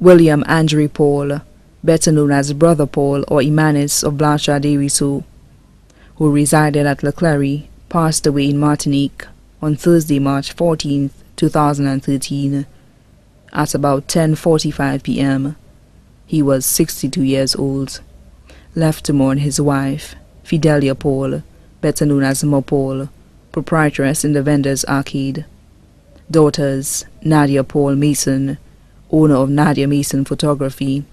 William Andrew Paul, better known as Brother Paul or Imanis of Blanchard de Risseau, who resided at Leclerc, passed away in Martinique on Thursday, March 14, 2013, at about 10:45 p.m. He was 62 years old. Left to mourn his wife, Fidelia Paul, better known as Mo Paul, proprietress in the Vendors Arcade. Daughters, Nadia Paul Mason, owner of Nadia Mason Photography.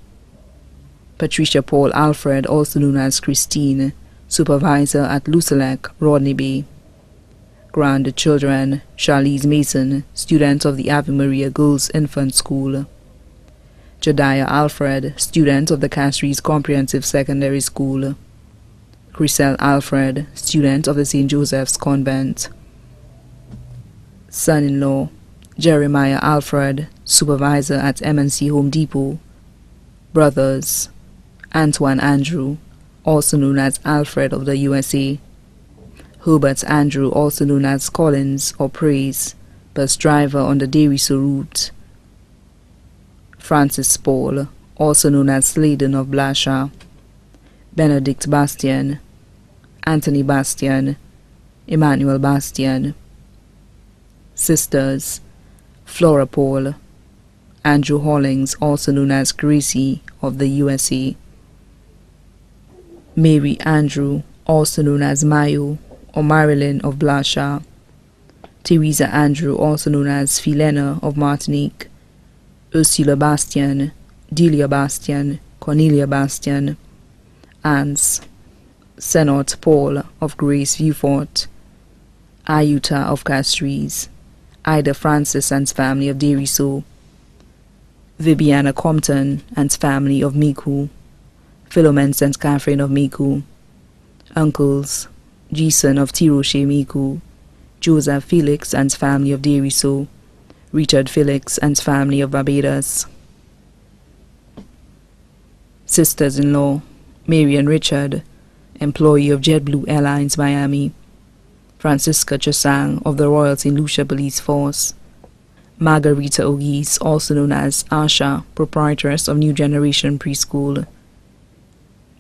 Patricia Paul Alfred, also known as Christine, supervisor at Lucelec, Rodney Bay. Grandchildren, Charlize Mason, student of the Ave Maria Girls Infant School. Jediah Alfred, student of the Castries Comprehensive Secondary School. Chriselle Alfred, student of the St. Joseph's Convent. Son-in-law, Jeremiah Alfred, supervisor at M&C Home Depot. Brothers, Antoine Andrew, also known as Alfred of the USA. Herbert Andrew, also known as Collins or Praise, bus driver on the de Risseau route. Francis Paul, also known as Sladen of Blanchard. Benedict Bastian, Anthony Bastian, Emmanuel Bastian. Sisters, Flora Paul, Andrew Hollings, also known as Gracie of the USA. Mary Andrew, also known as Mayo or Marilyn of Blanchard. Teresa Andrew, also known as Philena of Martinique. Ursula Bastian, Delia Bastian, Cornelia Bastian. Ans, Senot Paul of Grace Viewfort. Ayuta of Castries. Ida Francis and family of de Risseau. Vibiana Compton and family of Miku. Philomene and Catherine of Miku. Uncles, Jason of Tiroche Miku. Joseph Felix and family of de Risseau. Richard Felix and family of Barbados. Sisters-in-law, Mary and Richard, employee of JetBlue Airlines Miami. Francisca Chasang of the Royal St. Lucia Police Force. Margarita Ogis, also known as Asha, proprietress of New Generation Preschool.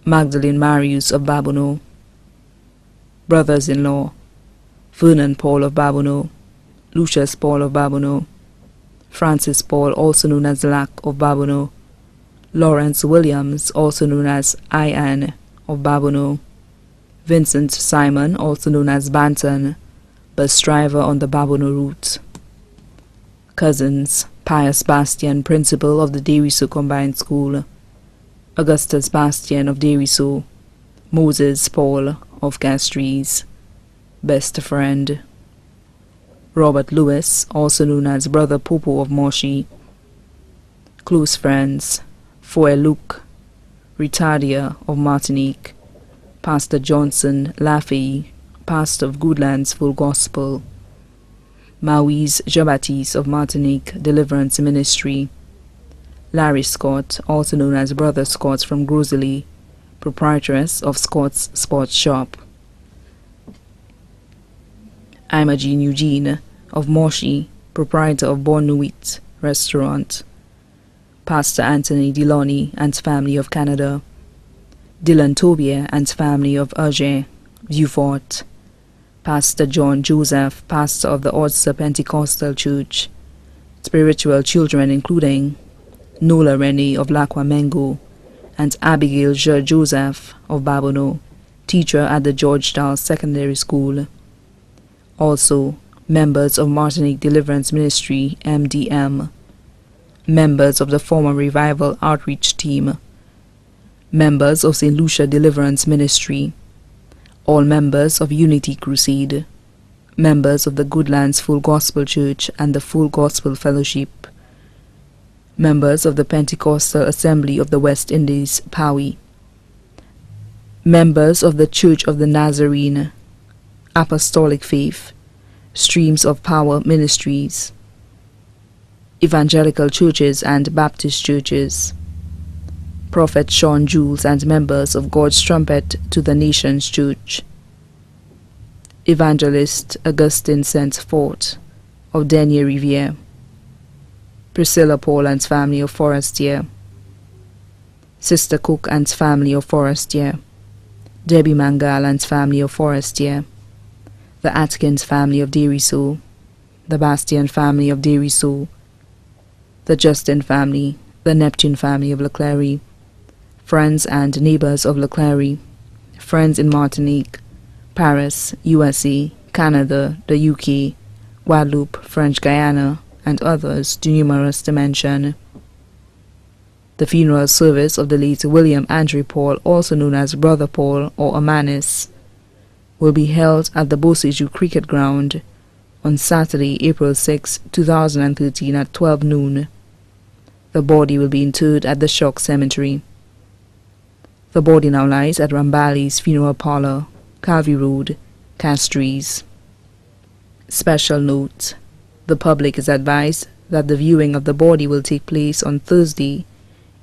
Magdalene Marius of Babono. Brothers-in-law, Vernon Paul of Babono, Lucius Paul of Babono, Francis Paul, also known as Lack of Babono, Lawrence Williams, also known as Ian of Babono, Vincent Simon, also known as Banton, bus driver on the Babono route. Cousins, Pius Bastian, principal of the de Risseau Combined School. Augustus Bastian of de Risseau. Moses Paul of Castries. Best friend. Robert Lewis, also known as Brother Popo of Moshi. Close friends, Foy Luke, Retardia of Martinique. Pastor Johnson Laffey, pastor of Goodlands Full Gospel. Mauise Jean-Baptiste of Martinique Deliverance Ministry. Larry Scott, also known as Brother Scott from Grosley, proprietress of Scott's Sports Shop. Imogene Eugene of Moshi, proprietor of Bon Nuit Restaurant. Pastor Anthony Deloney and family of Canada. Dylan Tobier and family of Auger, Vieux-Fort. Pastor John Joseph, pastor of the Ulster Pentecostal Church. Spiritual children including Nola Rennie of Lac-Wamengo and Abigail Joseph of Babono, teacher at the Georgetown Secondary School. Also, members of Martinique Deliverance Ministry, MDM. Members of the former Revival Outreach Team. Members of St. Lucia Deliverance Ministry. All members of Unity Crusade. Members of the Goodlands Full Gospel Church and the Full Gospel Fellowship. Members of the Pentecostal Assembly of the West Indies, PAWI. Members of the Church of the Nazarene, Apostolic Faith, Streams of Power Ministries. Evangelical churches and Baptist churches. Prophet Sean Jules and members of God's Trumpet to the Nations Church. Evangelist Augustine Saint-Fort of Denier Riviere. Priscilla Paul and family of Forestier, Sister Cook and family of Forestier, Debbie Mangal and family of Forestier, the Atkins family of Deriso, the Bastian family of Deriso, the Justin family, the Neptune family of Leclerc, friends and neighbors of Leclerc, friends in Martinique, Paris, USA, Canada, the UK, Guadeloupe, French Guiana, and others too numerous to mention. The funeral service of the late William Andrew Paul, also known as Brother Paul or Amanis, will be held at the Boseju Cricket Ground on Saturday, April 6, 2013 at 12 noon. The body will be interred at the Shock Cemetery. The body now lies at Rambali's Funeral Parlor, Calvi Road, Castries. Special note: the public is advised that the viewing of the body will take place on Thursday,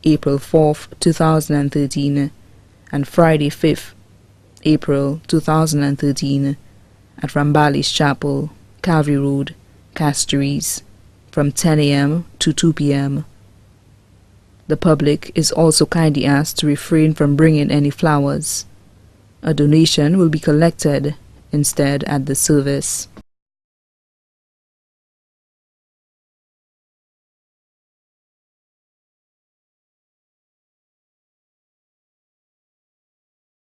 April 4th, 2013 and Friday 5th, April 2013 at Rambali's Chapel, Calvi Road, Castries, from 10 a.m. to 2 p.m. The public is also kindly asked to refrain from bringing any flowers. A donation will be collected instead at the service.